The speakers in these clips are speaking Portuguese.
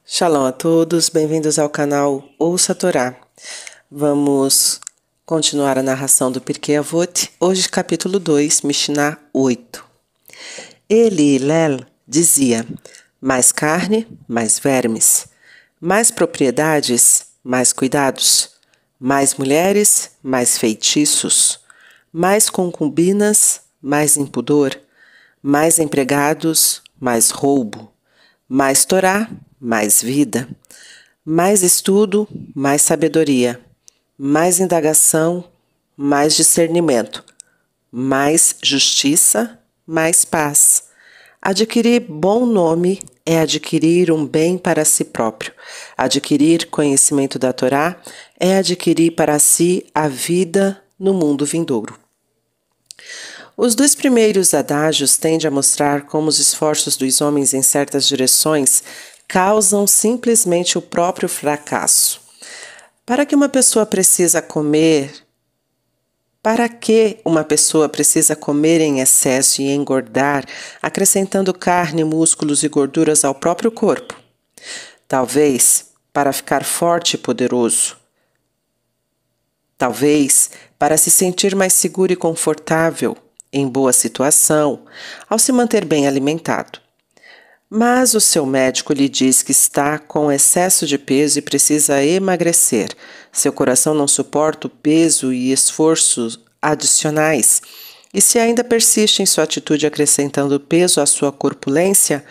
Shalom a todos, bem-vindos ao canal Ouça a Torá. Vamos continuar a narração do Pirkei Avot, hoje capítulo 2, Mishnah 8. Ele, Hillel, dizia, mais carne, mais vermes, mais propriedades, mais cuidados, mais mulheres, mais feitiços, mais concubinas, mais impudor, mais empregados, mais roubo, mais Torá, mais vida, mais estudo, mais sabedoria, mais indagação, mais discernimento, mais justiça, mais paz. Adquirir bom nome é adquirir um bem para si próprio. Adquirir conhecimento da Torá é adquirir para si a vida no mundo vindouro. Os dois primeiros adágios tendem a mostrar como os esforços dos homens em certas direções causam simplesmente o próprio fracasso. Para que uma pessoa precisa comer em excesso e engordar, acrescentando carne, músculos e gorduras ao próprio corpo? Talvez para ficar forte e poderoso. Talvez para se sentir mais seguro e confortável, em boa situação, ao se manter bem alimentado. Mas o seu médico lhe diz que está com excesso de peso e precisa emagrecer. Seu coração não suporta o peso e esforços adicionais. E se ainda persiste em sua atitude acrescentando peso à sua corpulência,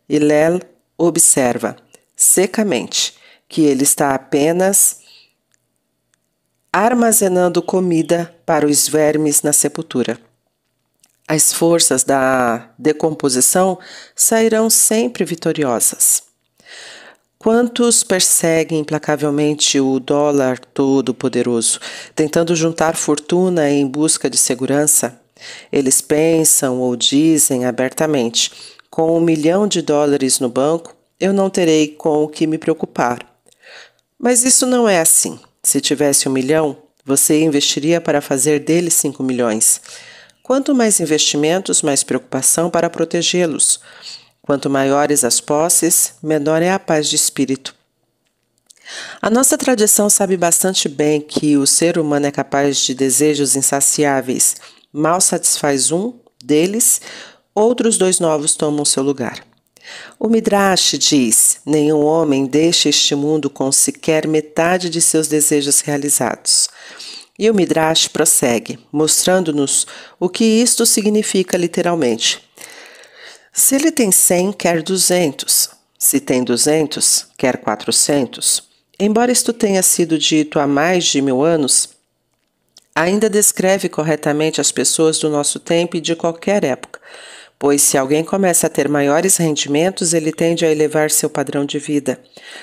Hillel observa, secamente, que ele está apenas armazenando comida para os vermes na sepultura. As forças da decomposição sairão sempre vitoriosas. Quantos perseguem implacavelmente o dólar todo-poderoso, tentando juntar fortuna em busca de segurança? Eles pensam ou dizem abertamente, com $1 milhão no banco, eu não terei com o que me preocupar. Mas isso não é assim. Se tivesse $1 milhão, você investiria para fazer dele 5 milhões. Quanto mais investimentos, mais preocupação para protegê-los. Quanto maiores as posses, menor é a paz de espírito. A nossa tradição sabe bastante bem que o ser humano é capaz de desejos insaciáveis. Mal satisfaz um deles, outros 2 novos tomam seu lugar. O Midrash diz, nenhum homem deixa este mundo com sequer metade de seus desejos realizados. E o Midrash prossegue, mostrando-nos o que isto significa literalmente. Se ele tem 100, quer 200. Se tem 200, quer 400. Embora isto tenha sido dito há mais de 1000 anos, ainda descreve corretamente as pessoas do nosso tempo e de qualquer época, pois se alguém começa a ter maiores rendimentos, ele tende a elevar seu padrão de vida,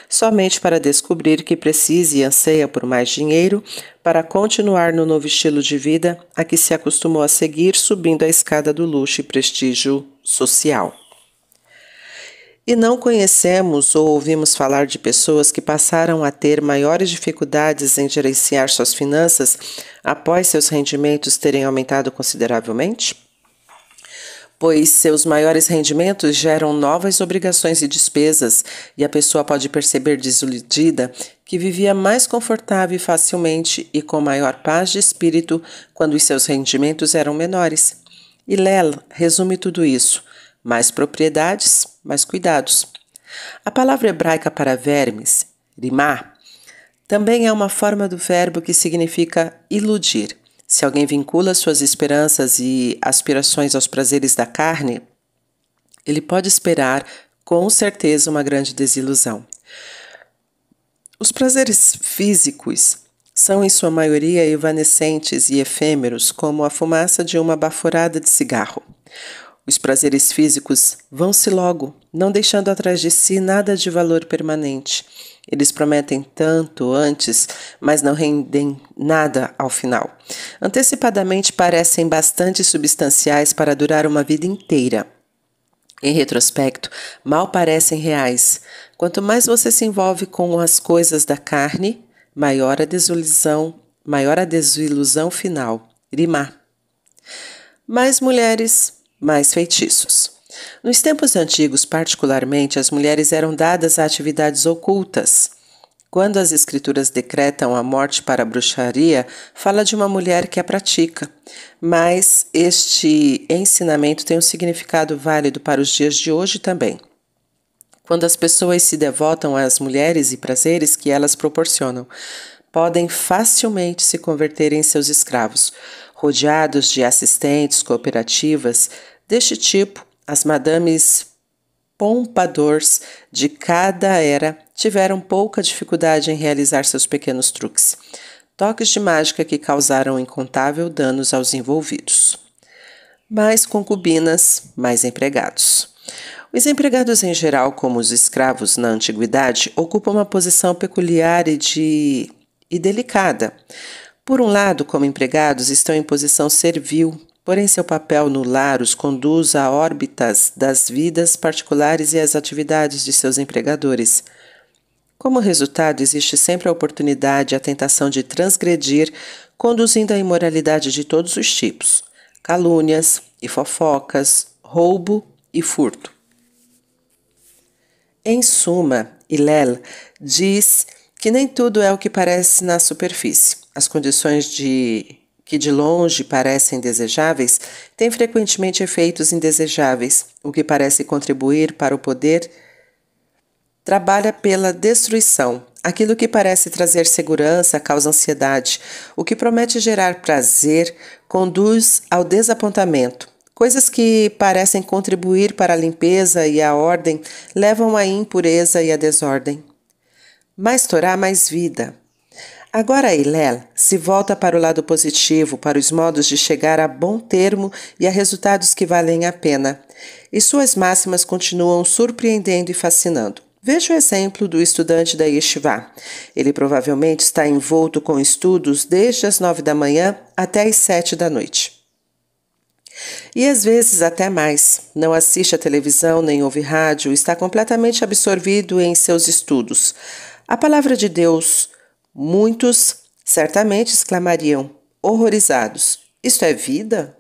somente para descobrir que precisa e anseia por mais dinheiro para continuar no novo estilo de vida a que se acostumou a seguir subindo a escada do luxo e prestígio social. E não conhecemos ou ouvimos falar de pessoas que passaram a ter maiores dificuldades em gerenciar suas finanças após seus rendimentos terem aumentado consideravelmente? Pois seus maiores rendimentos geram novas obrigações e despesas, e a pessoa pode perceber desiludida que vivia mais confortável e facilmente e com maior paz de espírito quando os seus rendimentos eram menores. Hillel resume tudo isso, mais propriedades, mais cuidados. A palavra hebraica para vermes, rimá, também é uma forma do verbo que significa iludir. Se alguém vincula suas esperanças e aspirações aos prazeres da carne, ele pode esperar, com certeza, uma grande desilusão. Os prazeres físicos são, em sua maioria, evanescentes e efêmeros, como a fumaça de uma baforada de cigarro. Os prazeres físicos vão-se logo, não deixando atrás de si nada de valor permanente. Eles prometem tanto antes, mas não rendem nada ao final. Antecipadamente parecem bastante substanciais para durar uma vida inteira. Em retrospecto, mal parecem reais. Quanto mais você se envolve com as coisas da carne, maior a desilusão final. Rimá. Mais mulheres, mais feitiços. Nos tempos antigos, particularmente, as mulheres eram dadas a atividades ocultas. Quando as escrituras decretam a morte para a bruxaria, fala de uma mulher que a pratica. Mas este ensinamento tem um significado válido para os dias de hoje também. Quando as pessoas se devotam às mulheres e prazeres que elas proporcionam, podem facilmente se converter em seus escravos. Rodeados de assistentes, cooperativas deste tipo, as madames pompadores de cada era tiveram pouca dificuldade em realizar seus pequenos truques, toques de mágica que causaram incontável danos aos envolvidos. Mais concubinas, mais empregados. Os empregados em geral, como os escravos na antiguidade, ocupam uma posição peculiar e delicada. Por um lado, como empregados, estão em posição servil, porém seu papel no lar os conduz a órbitas das vidas particulares e às atividades de seus empregadores. Como resultado, existe sempre a oportunidade e a tentação de transgredir, conduzindo à imoralidade de todos os tipos, calúnias e fofocas, roubo e furto. Em suma, Hillel diz que nem tudo é o que parece na superfície. As condições que de longe parecem desejáveis têm frequentemente efeitos indesejáveis. O que parece contribuir para o poder trabalha pela destruição. Aquilo que parece trazer segurança causa ansiedade. O que promete gerar prazer conduz ao desapontamento. Coisas que parecem contribuir para a limpeza e a ordem levam à impureza e à desordem. Mais Torá, mais vida. Agora Hillel se volta para o lado positivo, para os modos de chegar a bom termo e a resultados que valem a pena. E suas máximas continuam surpreendendo e fascinando. Veja o exemplo do estudante da Yeshivá. Ele provavelmente está envolto com estudos desde as 9 da manhã até as 7 da noite. E às vezes até mais. Não assiste à televisão nem ouve rádio, está completamente absorvido em seus estudos. A palavra de Deus, muitos certamente exclamariam, horrorizados: isto é vida?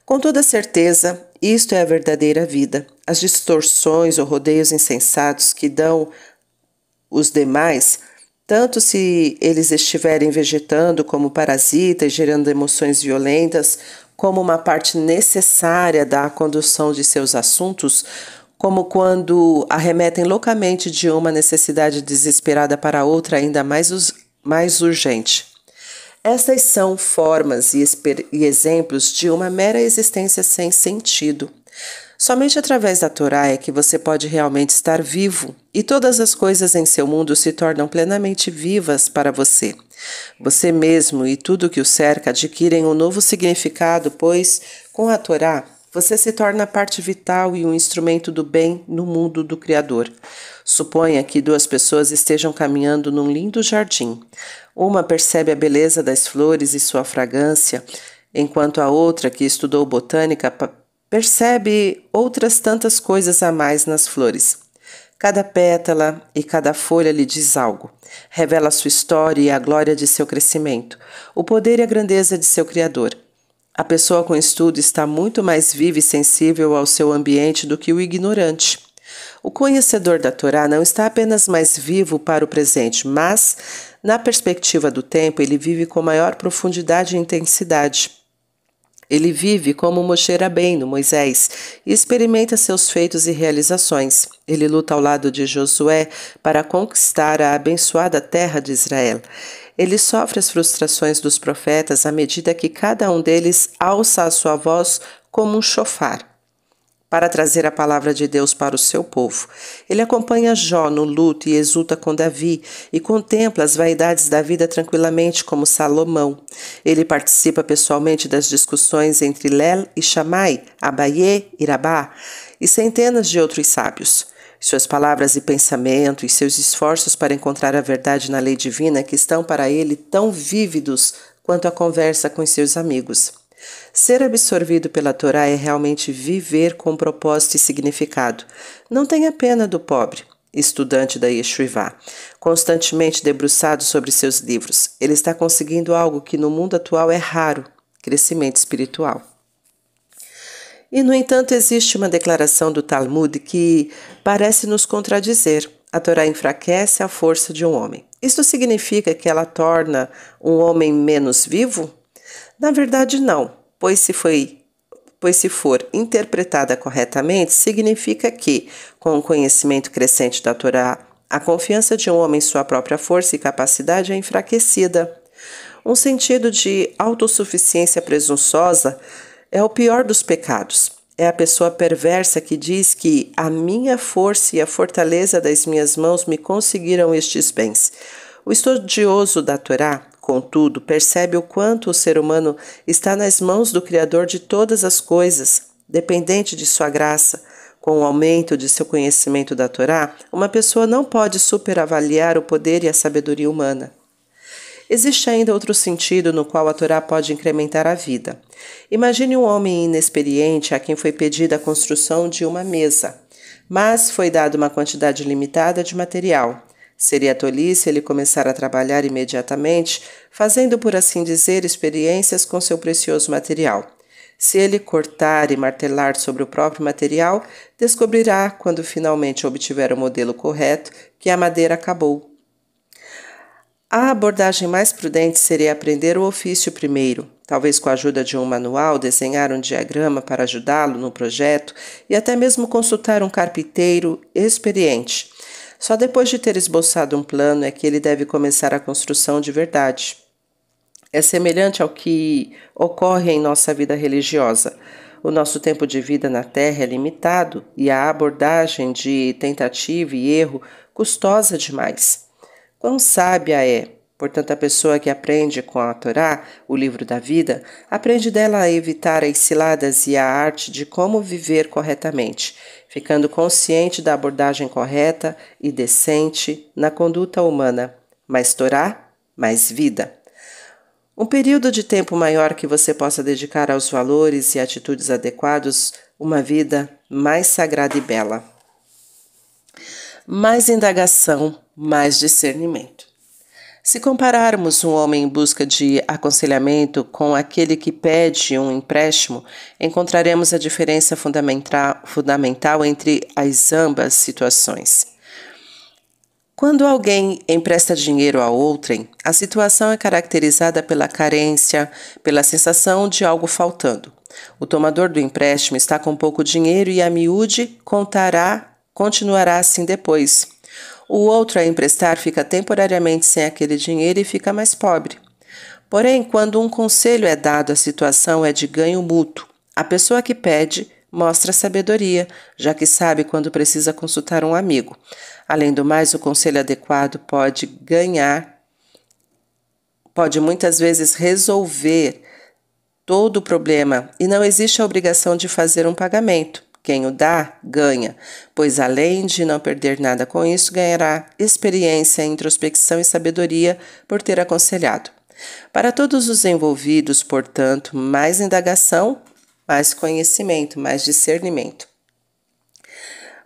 Com toda certeza, isto é a verdadeira vida. As distorções ou rodeios insensatos que dão os demais, tanto se eles estiverem vegetando como parasitas, gerando emoções violentas, como uma parte necessária da condução de seus assuntos, como quando arremetem loucamente de uma necessidade desesperada para outra ainda mais urgente. Estas são formas e exemplos de uma mera existência sem sentido. Somente através da Torá é que você pode realmente estar vivo, e todas as coisas em seu mundo se tornam plenamente vivas para você. Você mesmo e tudo que o cerca adquirem um novo significado, pois, com a Torá, você se torna parte vital e um instrumento do bem no mundo do Criador. Suponha que duas pessoas estejam caminhando num lindo jardim. Uma percebe a beleza das flores e sua fragrância, enquanto a outra, que estudou botânica, percebe outras tantas coisas a mais nas flores. Cada pétala e cada folha lhe diz algo. Revela sua história e a glória de seu crescimento, o poder e a grandeza de seu Criador. A pessoa com estudo está muito mais viva e sensível ao seu ambiente do que o ignorante. O conhecedor da Torá não está apenas mais vivo para o presente, mas, na perspectiva do tempo, ele vive com maior profundidade e intensidade. Ele vive como Moshe Rabbeinu, Moisés, e experimenta seus feitos e realizações. Ele luta ao lado de Josué para conquistar a abençoada terra de Israel. Ele sofre as frustrações dos profetas à medida que cada um deles alça a sua voz como um chofar para trazer a palavra de Deus para o seu povo. Ele acompanha Jó no luto e exulta com Davi e contempla as vaidades da vida tranquilamente como Salomão. Ele participa pessoalmente das discussões entre Lel e Shammai, Abaye e Rabá e centenas de outros sábios. Suas palavras e pensamento e seus esforços para encontrar a verdade na lei divina que estão para ele tão vívidos quanto a conversa com seus amigos. Ser absorvido pela Torá é realmente viver com propósito e significado. Não tenha pena do pobre, estudante da Yeshivá, constantemente debruçado sobre seus livros. Ele está conseguindo algo que no mundo atual é raro: crescimento espiritual. E, no entanto, existe uma declaração do Talmud que parece nos contradizer. A Torá enfraquece a força de um homem. Isto significa que ela torna um homem menos vivo? Na verdade, não, pois se for interpretada corretamente, significa que, com o conhecimento crescente da Torá, a confiança de um homem em sua própria força e capacidade é enfraquecida. Um sentido de autossuficiência presunçosa é o pior dos pecados. É a pessoa perversa que diz que a minha força e a fortaleza das minhas mãos me conseguiram estes bens. O estudioso da Torá, contudo, percebe o quanto o ser humano está nas mãos do Criador de todas as coisas, dependente de sua graça. Com o aumento de seu conhecimento da Torá, uma pessoa não pode superavaliar o poder e a sabedoria humana. Existe ainda outro sentido no qual a Torá pode incrementar a vida. Imagine um homem inexperiente a quem foi pedida a construção de uma mesa, mas foi dada uma quantidade limitada de material. Seria tolice ele começar a trabalhar imediatamente, fazendo, por assim dizer, experiências com seu precioso material. Se ele cortar e martelar sobre o próprio material, descobrirá, quando finalmente obtiver o modelo correto, que a madeira acabou. A abordagem mais prudente seria aprender o ofício primeiro, talvez com a ajuda de um manual, desenhar um diagrama para ajudá-lo no projeto e até mesmo consultar um carpinteiro experiente. Só depois de ter esboçado um plano é que ele deve começar a construção de verdade. É semelhante ao que ocorre em nossa vida religiosa. O nosso tempo de vida na Terra é limitado e a abordagem de tentativa e erro custosa demais. Quão sábia é, portanto, a pessoa que aprende com a Torá, o livro da vida, aprende dela a evitar as ciladas e a arte de como viver corretamente, ficando consciente da abordagem correta e decente na conduta humana. Mais Torá, mais vida. Um período de tempo maior que você possa dedicar aos valores e atitudes adequados, uma vida mais sagrada e bela. Mais indagação, mais discernimento. Se compararmos um homem em busca de aconselhamento com aquele que pede um empréstimo, encontraremos a diferença fundamental entre as ambas situações. Quando alguém empresta dinheiro a outrem, a situação é caracterizada pela carência, pela sensação de algo faltando. O tomador do empréstimo está com pouco dinheiro e a miúde continuará assim depois. O outro a emprestar fica temporariamente sem aquele dinheiro e fica mais pobre. Porém, quando um conselho é dado, a situação é de ganho mútuo. A pessoa que pede mostra sabedoria, já que sabe quando precisa consultar um amigo. Além do mais, o conselho adequado pode muitas vezes resolver todo o problema e não existe a obrigação de fazer um pagamento. Quem o dá, ganha, pois além de não perder nada com isso, ganhará experiência, introspecção e sabedoria por ter aconselhado. Para todos os envolvidos, portanto, mais indagação, mais conhecimento, mais discernimento.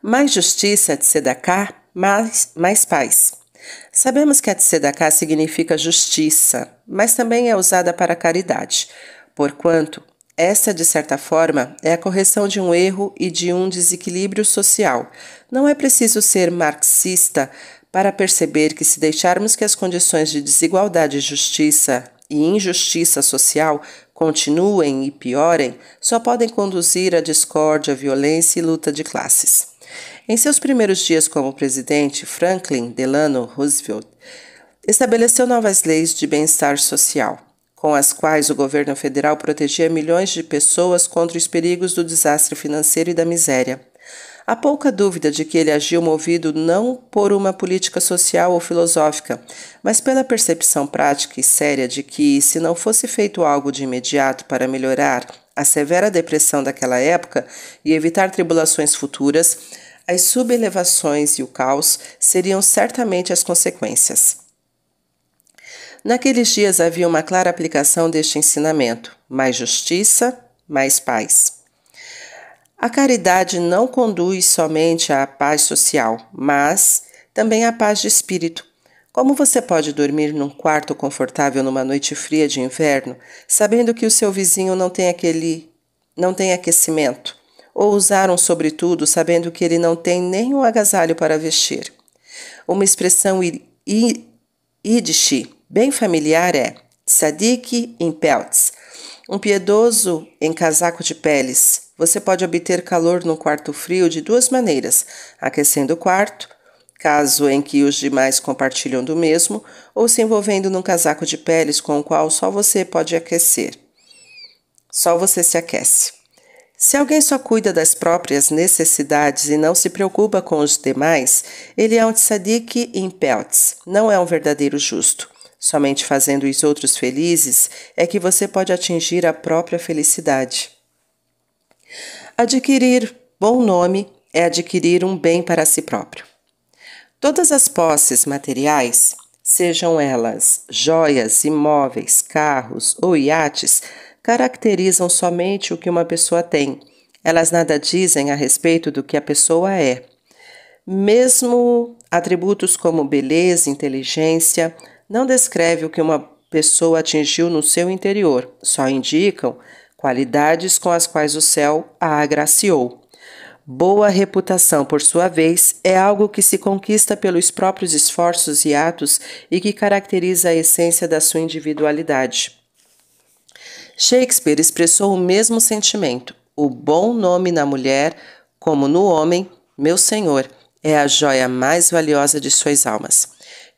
Mais justiça, tzedakah, mais paz. Sabemos que a tzedakah significa justiça, mas também é usada para caridade, porquanto essa, de certa forma, é a correção de um erro e de um desequilíbrio social. Não é preciso ser marxista para perceber que, se deixarmos que as condições de desigualdade, justiça e injustiça social continuem e piorem, só podem conduzir à discórdia, violência e luta de classes. Em seus primeiros dias como presidente, Franklin Delano Roosevelt estabeleceu novas leis de bem-estar social, com as quais o governo federal protegia milhões de pessoas contra os perigos do desastre financeiro e da miséria. Há pouca dúvida de que ele agiu movido não por uma política social ou filosófica, mas pela percepção prática e séria de que, se não fosse feito algo de imediato para melhorar a severa depressão daquela época e evitar tribulações futuras, as subelevações e o caos seriam certamente as consequências. Naqueles dias havia uma clara aplicação deste ensinamento: mais justiça, mais paz. A caridade não conduz somente à paz social, mas também à paz de espírito. Como você pode dormir num quarto confortável numa noite fria de inverno, sabendo que o seu vizinho não tem aquele não tem aquecimento, ou usar um sobretudo sabendo que ele não tem nem um agasalho para vestir. Uma expressão Yiddish bem familiar é Tzadik in peltz, um piedoso em casaco de peles. Você pode obter calor no quarto frio de duas maneiras, aquecendo o quarto, caso em que os demais compartilham do mesmo, ou se envolvendo num casaco de peles com o qual só você pode aquecer. Só você se aquece. Se alguém só cuida das próprias necessidades e não se preocupa com os demais, ele é um tzadik in peltz, não é um verdadeiro justo. Somente fazendo os outros felizes é que você pode atingir a própria felicidade. Adquirir bom nome é adquirir um bem para si próprio. Todas as posses materiais, sejam elas joias, imóveis, carros ou iates, caracterizam somente o que uma pessoa tem. Elas nada dizem a respeito do que a pessoa é. Mesmo atributos como beleza, inteligência, não descreve o que uma pessoa atingiu no seu interior, só indicam qualidades com as quais o céu a agraciou. Boa reputação, por sua vez, é algo que se conquista pelos próprios esforços e atos e que caracteriza a essência da sua individualidade. Shakespeare expressou o mesmo sentimento. O bom nome na mulher, como no homem, meu senhor, é a joia mais valiosa de suas almas.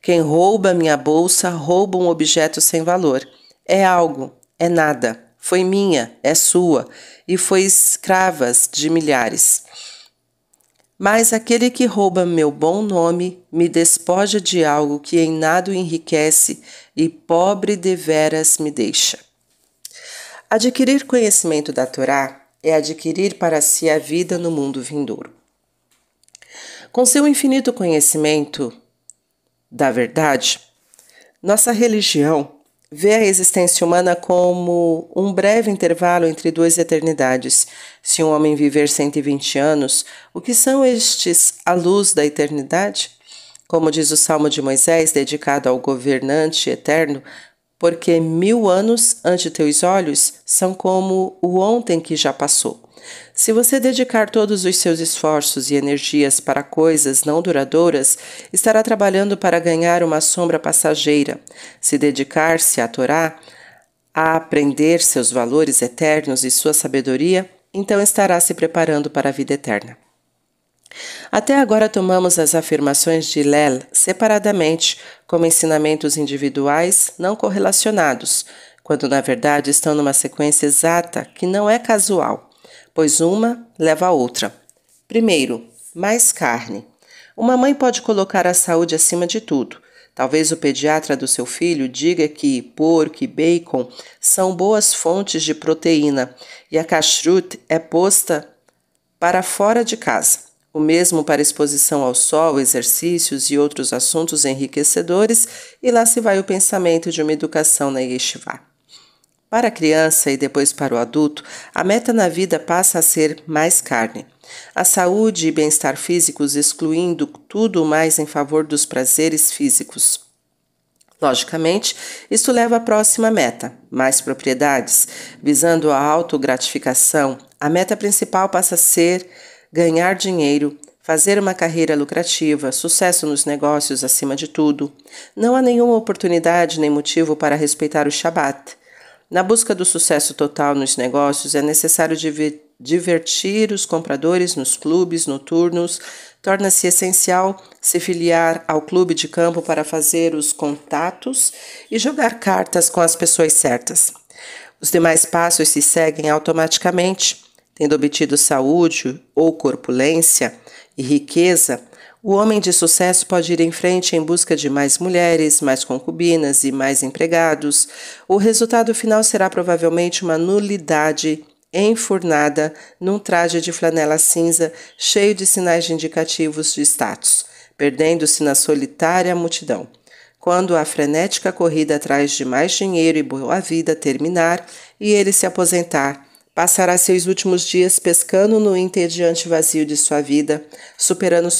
Quem rouba minha bolsa, rouba um objeto sem valor. É algo, é nada. Foi minha, é sua, e foi escravas de milhares. Mas aquele que rouba meu bom nome me despoja de algo que em nada o enriquece e pobre deveras me deixa. Adquirir conhecimento da Torá é adquirir para si a vida no mundo vindouro. Com seu infinito conhecimento da verdade, nossa religião vê a existência humana como um breve intervalo entre duas eternidades. Se um homem viver 120 anos, o que são estes à luz da eternidade? Como diz o Salmo de Moisés, dedicado ao governante eterno, porque 1000 anos ante teus olhos são como o ontem que já passou. Se você dedicar todos os seus esforços e energias para coisas não duradouras, estará trabalhando para ganhar uma sombra passageira. Se dedicar-se à Torá, a aprender seus valores eternos e sua sabedoria, então estará se preparando para a vida eterna. Até agora tomamos as afirmações de Hillel separadamente, como ensinamentos individuais não correlacionados, quando na verdade estão numa sequência exata que não é casual, pois uma leva a outra. Primeiro, mais carne. Uma mãe pode colocar a saúde acima de tudo. Talvez o pediatra do seu filho diga que porco e bacon são boas fontes de proteína e a kashrut é posta para fora de casa. O mesmo para exposição ao sol, exercícios e outros assuntos enriquecedores, e lá se vai o pensamento de uma educação na yeshivá. Para a criança e depois para o adulto, a meta na vida passa a ser mais carne. A saúde e bem-estar físicos excluindo tudo mais em favor dos prazeres físicos. Logicamente, isto leva à próxima meta, mais propriedades. Visando a autogratificação, a meta principal passa a ser ganhar dinheiro, fazer uma carreira lucrativa, sucesso nos negócios acima de tudo. Não há nenhuma oportunidade nem motivo para respeitar o Shabat. Na busca do sucesso total nos negócios, é necessário divertir os compradores nos clubes noturnos. Torna-se essencial se filiar ao clube de campo para fazer os contatos e jogar cartas com as pessoas certas. Os demais passos se seguem automaticamente. Tendo obtido saúde ou corpulência e riqueza, o homem de sucesso pode ir em frente em busca de mais mulheres, mais concubinas e mais empregados. O resultado final será provavelmente uma nulidade enfurnada num traje de flanela cinza cheio de sinais indicativos de status, perdendo-se na solitária multidão. Quando a frenética corrida atrás de mais dinheiro e boa vida terminar e ele se aposentar, passará seus últimos dias pescando no entediante vazio de sua vida, superado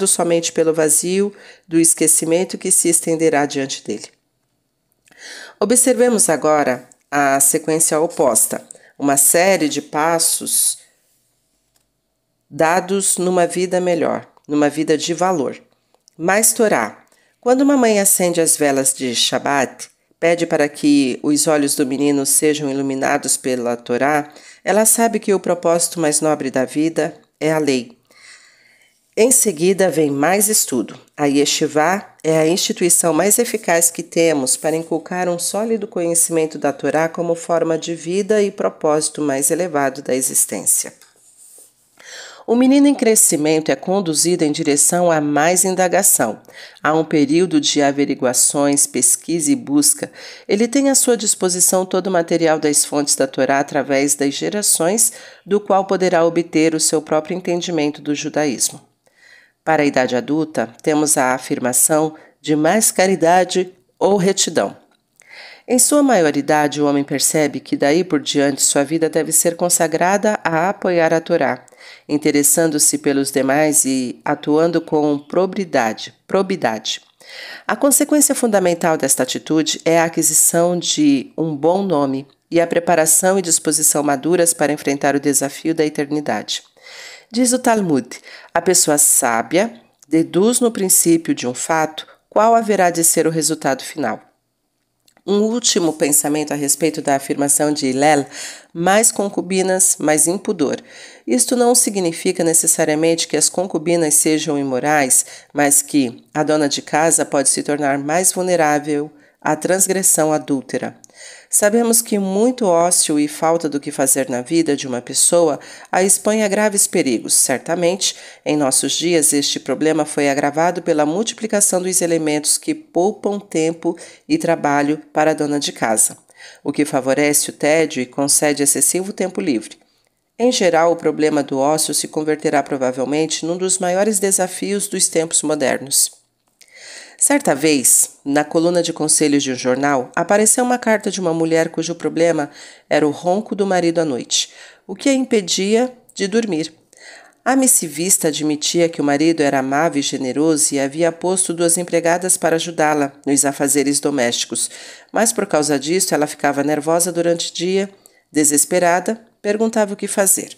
somente pelo vazio do esquecimento que se estenderá diante dele. Observemos agora a sequência oposta. uma série de passos dados numa vida melhor, numa vida de valor. Mais Torá. Quando uma mãe acende as velas de Shabat, pede para que os olhos do menino sejam iluminados pela Torá, ela sabe que o propósito mais nobre da vida é a lei. Em seguida vem mais estudo. A Yeshivá é a instituição mais eficaz que temos para inculcar um sólido conhecimento da Torá como forma de vida e propósito mais elevado da existência. O menino em crescimento é conduzido em direção a mais indagação. Há um período de averiguações, pesquisa e busca. Ele tem à sua disposição todo o material das fontes da Torá através das gerações, do qual poderá obter o seu próprio entendimento do judaísmo. Para a idade adulta, temos a afirmação de mais caridade ou retidão. Em sua maioridade, o homem percebe que daí por diante sua vida deve ser consagrada a apoiar a Torá, interessando-se pelos demais e atuando com probidade. A consequência fundamental desta atitude é a aquisição de um bom nome e a preparação e disposição maduras para enfrentar o desafio da eternidade. Diz o Talmud, a pessoa sábia deduz no princípio de um fato qual haverá de ser o resultado final. Um último pensamento a respeito da afirmação de Hillel, mais concubinas, mais impudor. Isto não significa necessariamente que as concubinas sejam imorais, mas que a dona de casa pode se tornar mais vulnerável à transgressão adúltera. Sabemos que muito ócio e falta do que fazer na vida de uma pessoa a expõe a graves perigos. Certamente, em nossos dias, este problema foi agravado pela multiplicação dos elementos que poupam tempo e trabalho para a dona de casa, o que favorece o tédio e concede excessivo tempo livre. Em geral, o problema do ócio se converterá provavelmente num dos maiores desafios dos tempos modernos. Certa vez, na coluna de conselhos de um jornal, apareceu uma carta de uma mulher cujo problema era o ronco do marido à noite, o que a impedia de dormir. A missivista admitia que o marido era amável e generoso e havia posto 2 empregadas para ajudá-la nos afazeres domésticos, mas por causa disso ela ficava nervosa durante o dia, desesperada, perguntava o que fazer.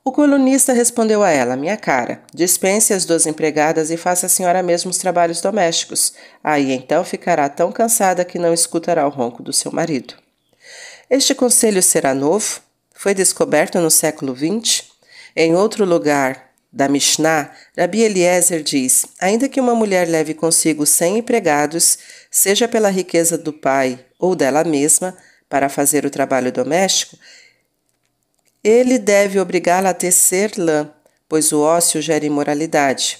O colunista respondeu a ela, minha cara, dispense as 2 empregadas e faça a senhora mesmo os trabalhos domésticos. Aí então ficará tão cansada que não escutará o ronco do seu marido. Este conselho será novo? Foi descoberto no século XX? Em outro lugar da Mishnah, Rabi Eliezer diz, ainda que uma mulher leve consigo 100 empregados, seja pela riqueza do pai ou dela mesma, para fazer o trabalho doméstico, ele deve obrigá-la a tecer lã, pois o ócio gera imoralidade.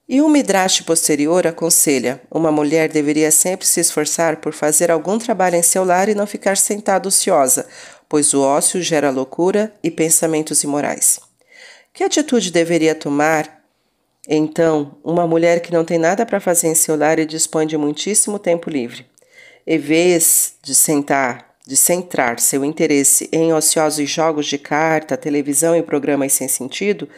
E um midrash posterior aconselha, uma mulher deveria sempre se esforçar por fazer algum trabalho em seu lar e não ficar sentada ociosa, pois o ócio gera loucura e pensamentos imorais. Que atitude deveria tomar, então, uma mulher que não tem nada para fazer em seu lar e dispõe de muitíssimo tempo livre? Em vez de centrar seu interesse em ociosos jogos de carta, televisão e programas sem sentido,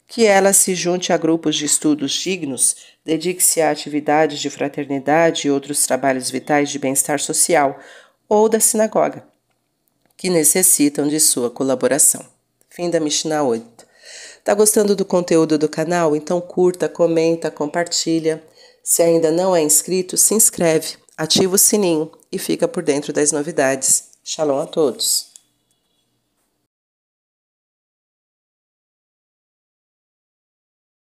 que ela se junte a grupos de estudos dignos, dedique-se a atividades de fraternidade e outros trabalhos vitais de bem-estar social, ou da sinagoga, que necessitam de sua colaboração. Fim da Mishnah 8. Tá gostando do conteúdo do canal? Então curta, comenta, compartilha. Se ainda não é inscrito, se inscreve, ativa o sininho e fica por dentro das novidades. Shalom a todos!